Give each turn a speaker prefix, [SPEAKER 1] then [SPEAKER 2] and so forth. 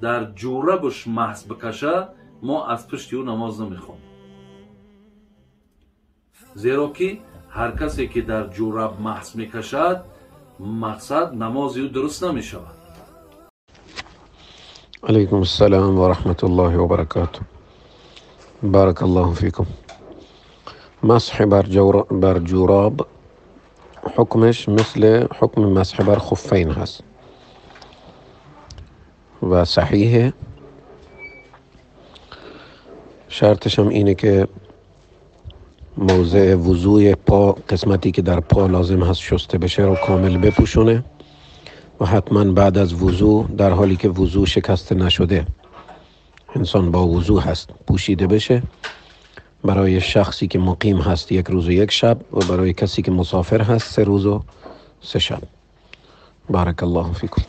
[SPEAKER 1] در جوربش محض بکشه ما از پشت او نماز نمیخوام، زیرا که هر کسی که در جورب محض میکشد مقصد نماز او درست نمیشود.
[SPEAKER 2] علیکم السلام و رحمت الله و برکاته. بارک الله فیکم. مسح بر جوراب حکمش مثل حکم مسح بر خفین هست و صحیحه. شرطش هم اینه که موضع وضوی پا، قسمتی که در پا لازم هست شسته بشه رو کامل بپوشونه و حتما بعد از وضو، در حالی که وضو شکسته نشده، انسان با وضو هست، پوشیده بشه. برای شخصی که مقیم هست 1 روز و 1 شب و برای کسی که مسافر هست 3 روز و 3 شب. بارک الله فیکم.